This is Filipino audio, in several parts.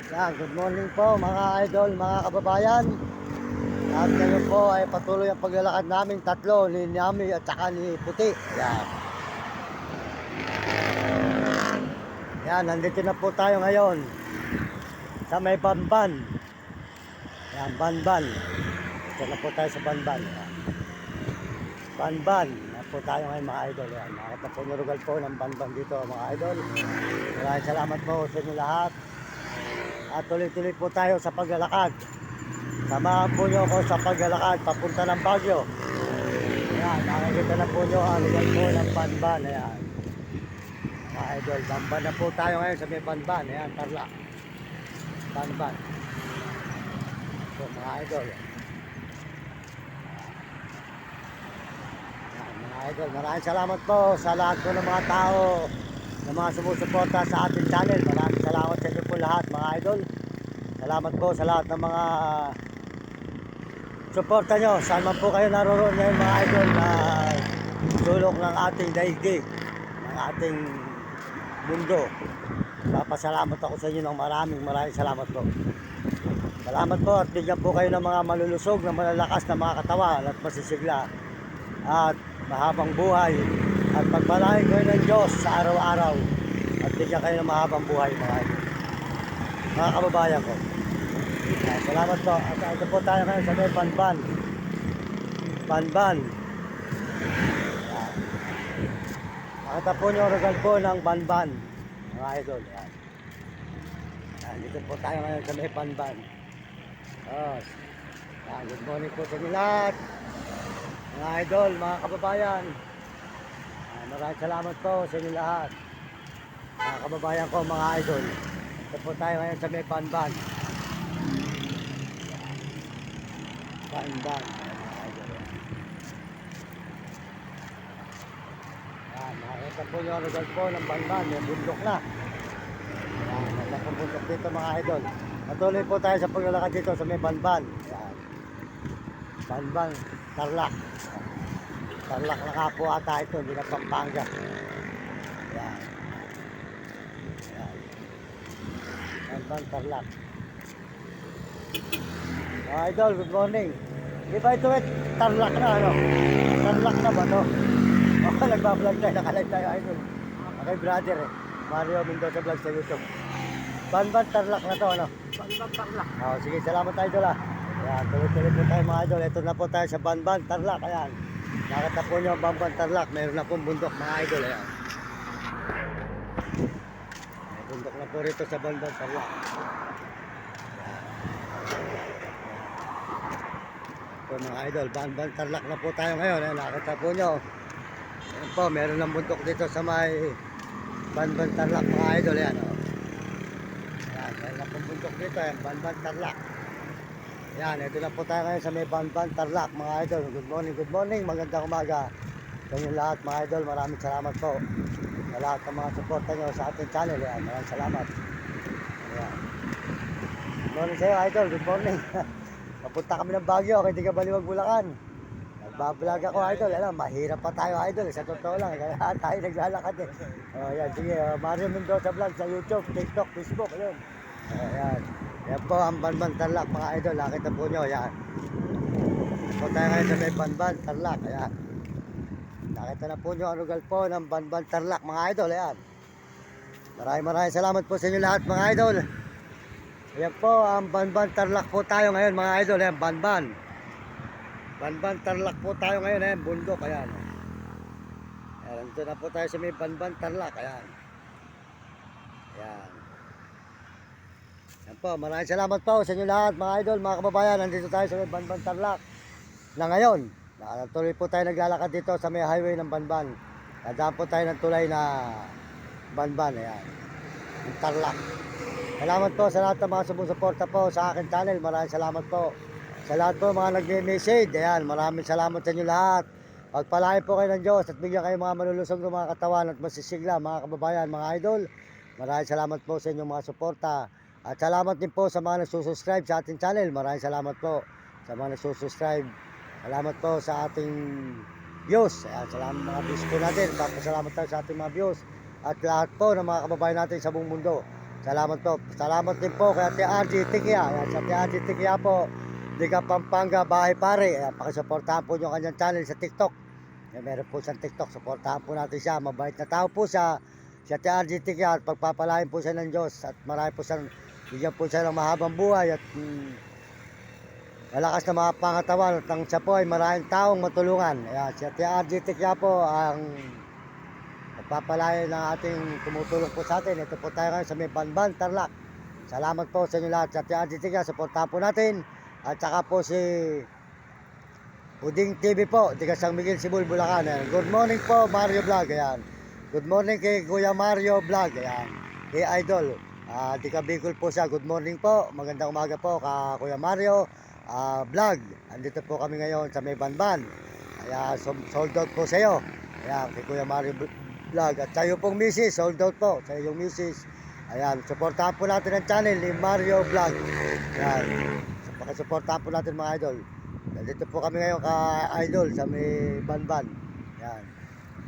Yan, good morning po mga idol, mga kababayan. At ngayon po ay patuloy ang paglalakad namin tatlo, ni Nami at saka ni Puti. Yan. Yan, nandito na po tayo ngayon sa may Banban. Yan, Banban. Dito na po tayo sa Banban. Yan. Banban. Na po tayo ngayon mga idol. Yan, nakita po nirugal po ng Banban dito mga idol. Maraming salamat po sa inyo lahat. At tuloy-tuloy po tayo sa paglalakad. Samahan po nyo ako sa paglalakad papunta ng Baguio. Ayan, nakikita na po nyo ang lugar po ng Banban. Ayan, mga idol, Banban na po tayo ngayon sa may Banban. Ayan, Tarlac, Banban. So mga idol, ayan, mga idol, maraming salamat po sa lahat po ng mga tao na mga sumusuporta sa ating channel. Maraming salamat sa inyo po lahat mga idol. Salamat po sa lahat ng mga suporta nyo. Saan man po kayo naroon ngayon mga idol, na sulok ng ating daigdig, ng ating mundo. Papasalamat ako sa inyo ng maraming salamat po. Salamat po at bigyan po kayo ng mga malulusog na malalakas na mga katawan at masisigla at mahabang buhay at pagpalain kayo ng Diyos sa araw-araw at bigyan kayo ng mahabang buhay mga kababayan ko. Salamat po. At ito po tayo ngayon sa may Banban. Banban. Nakita po nyo regal po ng Banban, mga idol. Dito po tayo ngayon sa may Banban. Good morning po sa inyo lahat, mga idol, mga kababayan. Maraming salamat po sa inyo lahat, mga kababayan ko, mga idol. Ito po tayo ngayon sa may Banban. Banban. Nakita po nyo ang lugar po ng Banban. May bundok na. May bundok dito mga idol. Patuloy po tayo sa paglalakad dito sa may Banban. Banban, Tarlac. Tarlac na nga po ata ito, hindi na Pampanga. Banban, Tarlac. Mga idol, good morning. Di ba ito Tarlac na ano? Tarlac na ba ito? Ako nagbablog tayo, nakalive tayo idol. Okay brother Mario Mendoza vlog sa YouTube. Banban, Tarlac na to ano? Banban, Tarlac. Sige, salamat idol Ayan, tuloy-tuloy po tayo mga idol. Ito na po tayo sa Banban, Tarlac. Ayan, nakita po nyo ang Banban, Tarlac. Mayroon na pong bundok mga idol. Ayan, may bundok na po rito sa Banban, Tarlac. So mga idol, Banban, Tarlac na po tayo ngayon. Ayan, nakita po nyo. Ayan po, meron ng bundok dito sa may Banban, Tarlac mga idol. Ayan, ayan, meron na pong bundok dito. Ayan, Banban, Tarlac. Ayan, ito na po tayo ngayon sa may Banban, Tarlac mga idol. Good morning, magandang umaga sa inyo lahat mga idol. Maraming salamat po sa lahat ng mga suporta nyo sa ating channel. Ayan, maraming salamat. Ayan, good morning sa iyo idol, good morning. Papunta kami ng Baguio, hindi ka baliwag Bulacan. Nagbablog ako idol, alam, mahirap pa tayo idol, sa totoo lang, kaya tayo naglalakad Ayan, sige, Mario Mendoza vlog sa YouTube, TikTok, Facebook, ayun. Ayan, yan po ang Banban, Tarlac mga idol, nakita po nyo, ayan. Po tayo ngayon sa may Banban, Tarlac, ayan. Nakita na po nyo ang lugar po ng Banban, Tarlac mga idol, ayan. Maraming salamat po sa inyo lahat mga idol. Ayan po ang Banban, Tarlac po tayo ngayon mga idol. Ayan, Banban, Tarlac po tayo ngayon. Ayan, bundok, ayan. Ayan, ito na po tayo sa may Banban, Tarlac. Ayan, ayan. Ayan po, maraming salamat po sa inyo lahat mga idol, mga kababayan. Nandito tayo sa may Banban, Tarlac na ngayon. Tuloy po tayo naglalakad dito sa may highway ng Banban. Dadaan po tayo ng tulay na Banban. Ayan, yung Tarlac. Salamat po sa lahat ng mga sumusuporta po sa akin channel. Maraming salamat po sa lahat po mga nag-message. Ayan, maraming salamat sa inyo lahat. Pagpalain po kayo ng Diyos at bigyan kayo mga malulusog ng mga katawan at masisigla mga kababayan, mga idol. Maraming salamat po sa inyong mga suporta. At salamat din po sa mga nagsusubscribe sa ating channel. Maraming salamat po sa mga nagsusubscribe. Salamat po sa ating views. Ayan, salamat mga views po natin. Tapos salamat tayo sa ating mga views. At lahat po ng mga kababayan natin sa buong mundo. Salamat po. Salamat din po kay Ate RG Tikia. Ayan, sa Ate RG Tikia po, Liga Pampanga, Bahay Pare. Ayan, pakisuportahan po yung kanyang channel sa TikTok. Ayan, meron po siyang TikTok. Suportahan po natin siya. Mabait na tao po siya. Si Ate RG Tikia at pagpapalain po siya ng Diyos. At marami po siyang, bigyan po siya ng mahabang buhay at malakas na mga pangatawan. At ang siya po ay maraming taong matulungan. Ayan, si Ate RG Tikia po ang papalayan ng ating tumutulong po sa atin. Ito po tayo ngayon sa may Banban, Tarlac. Salamat po sa inyo lahat. Sa Ate Tiga, supportahan po natin. At saka po si Uding TV po, Tiga San Miguel, Sibul, Bulacan. Ayan. Good morning po, Mario Vlog. Ayan. Good morning kay Kuya Mario Vlog. Ayan. Kay Idol. Tiga Bicol po siya. Good morning po. Magandang umaga po ka Kuya Mario Vlog. Andito po kami ngayon sa may Banban. Ayan, sold out po sa iyo. Ayan, kay Kuya Mario Vlog. At sa iyo pong misis, sold out po. Sa iyong misis. Ayan, supportahan po natin ang channel ni Mario Vlog. Ayan, pakisuportahan po natin mga idol. Dito po kami ngayon ka-idol sa may Banban. Ayan.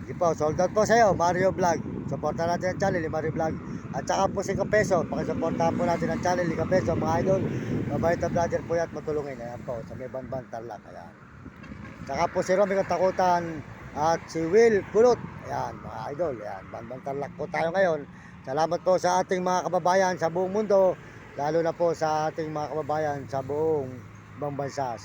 Sige po, sold out po sa iyo, Mario Vlog. Supportahan natin ang channel ni Mario Vlog. At saka po si Kapeso, pakisuportahan po natin ang channel ni Kapeso, mga idol. Mabait na vlogger po yan at matulungin. Ayan po, sa may Banban, Tarlac. Ayan. Saka po si Romy Katakutan at si Will Kulot. Ayan, mga idol. Ayan, Banban Tarlac po tayo ngayon. Salamat po sa ating mga kababayan sa buong mundo. Lalo na po sa ating mga kababayan sa buong ibang bansa.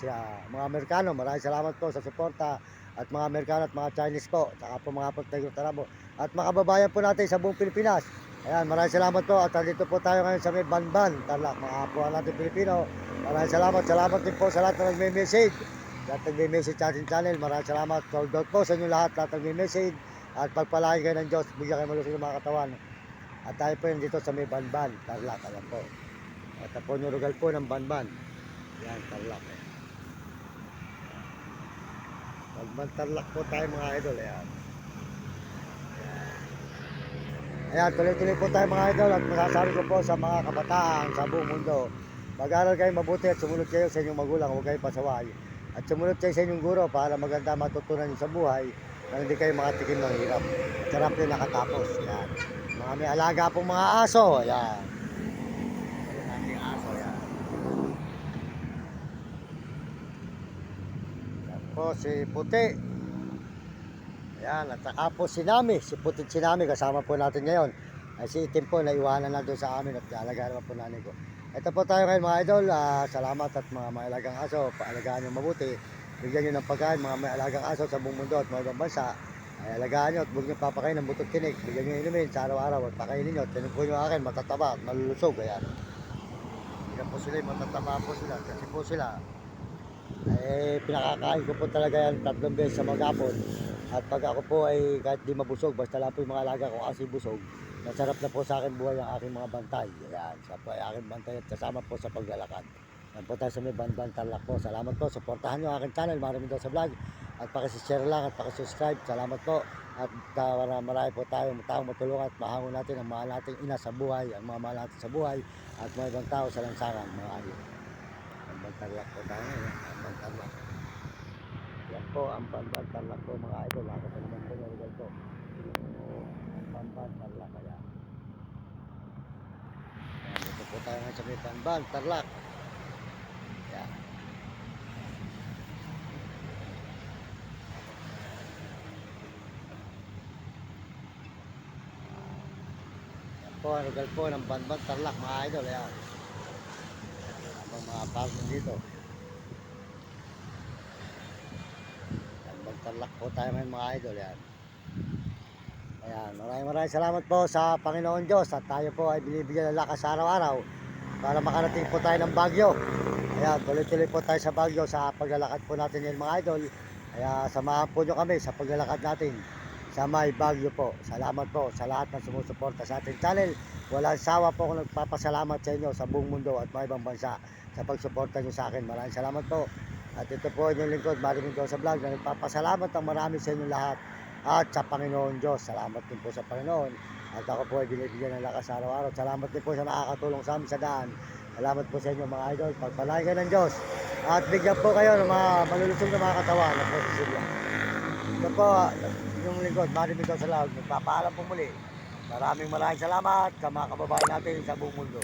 Mga Amerikano, maraming salamat po sa suporta. At mga Amerikano at mga Chinese po. Saka po mga Portuguese Tarabo. At mga kababayan po natin sa buong Pilipinas. Ayan, maraming salamat po. At dito po tayo ngayon sa may Banban Tarlac. Mga kapuan natin Pilipino. Maraming salamat. Salamat din po sa lahat na nagme-message. Lahat nagme-message sa ating channel. Maraming salamat. Sold out po sa inyo lahat. Lahat nagme-message. At pagpalain kayo ng Diyos. Bigyan kayo malusog ng mga katawan. At tayo po yun dito sa may Banban, Tarlac. Ayan po. At po yung rugal po ng Banban. Ayan, Tarlac. Banban, Tarlac po tayo mga idol. Ayan. Ayan, tuloy-tuloy po tayo mga idol. At masasabi ko po sa mga kabataan sa buong mundo. Mag-aral kayo mabuti at sumunod kayo sa inyong magulang. Huwag kayo pasaway. At sumunod kayo sa inyong guro para maganda matutunan nyo sa buhay na hindi kayo makatikim ng hirap. Sarap nyo nakatapos. Ayan. Mga may alaga pong mga aso. Ayan. Ayan aso. Ayan. Ayan po si Puti. Ayan. At saka po si Nami. Si Puti si Nami. Kasama po natin ngayon. Ay si Itim po naiwanan na doon sa amin. At alaga naman po nanay ko. Ito po tayo ngayon mga idol. Salamat at mga may alagang aso. Paalagaan nyo mabuti. Bigyan nyo ng pagkain mga may alagang aso sa buong mundo at mga ibang bansa. Ay alagaan nyo at huwag nyo papakain ng butot tinik. Bigyan nyo inumin sa araw-araw at pakainin nyo. Tinong po nyo akin matataba at malulusog. Ayan. Hindi po sila matataba po sila. Kasi po sila pinakakain ko po talaga yan 3 beses sa maghapon. At pag ako po ay kahit di mabusog, basta lang po yung mga alaga ko kasi busog, masarap na po sa akin buhay ang aking mga bantay. Ayan. Sa po ay aking bantay at kasama po sa paglalakad. Yan po tayo sa may Banban Tarlac po. Salamat po. Suportahan nyo ang aking channel. Maraming daw sa vlog. At pakisishare lang at pakisubscribe. Salamat po. At marami po tayong taong matulungan at mahangon natin ang mahal nating ina sa buhay, ang mga mahal natin sa buhay at mga ibang tao sa lansangan. Mga ayun. Banban Tarlac po tayo ngayon. Banban Tarlac. Yan po ang Banban Tarlac po mga idol. Ako pa naman po yung rigal po. Banban Tarlac kaya. Dito po tayo ngayon sa may Banban Tarlac. Yan. Po, ang lugar po ng Banban Tarlac mga idol. Ayan. Ang mga apartment dito. Banban Tarlac po tayo ngayon mga idol. Ayan. Ayan. Maraming salamat po sa Panginoon Diyos at tayo po ay binibigyan ng lakas araw-araw para makarating po tayo ng Baguio. Ayan. Tuloy-tuloy po tayo sa Baguio sa paglalakad po natin ngayon mga idol. Kaya samahan po nyo kami sa paglalakad natin sa may Baguio po. Salamat po sa lahat ng sumusuporta sa ating channel. Walang sawa po akong nagpapasalamat sa inyo sa buong mundo at mga ibang bansa sa pagsuporta nyo sa akin. Maraming salamat po. At ito po inyong lingkod, Mariming Diyos sa vlog na nagpapasalamat ng marami sa inyong lahat at sa Panginoon Diyos. Salamat din po sa Panginoon. At ako po ay binibigyan ng lakas araw-araw. Salamat din po sa nakakatulong sa amin sa daan. Salamat po sa inyo mga idol. Pagpalain kayo ng Diyos. At bigyan po kayo ng mga malulusog na mga katawan na po sa Silya. Ito po yung lingkod, Mariming Diyos sa vlog. Nagpapaalam po muli. Maraming salamat sa mga kababayan natin sa buong mundo.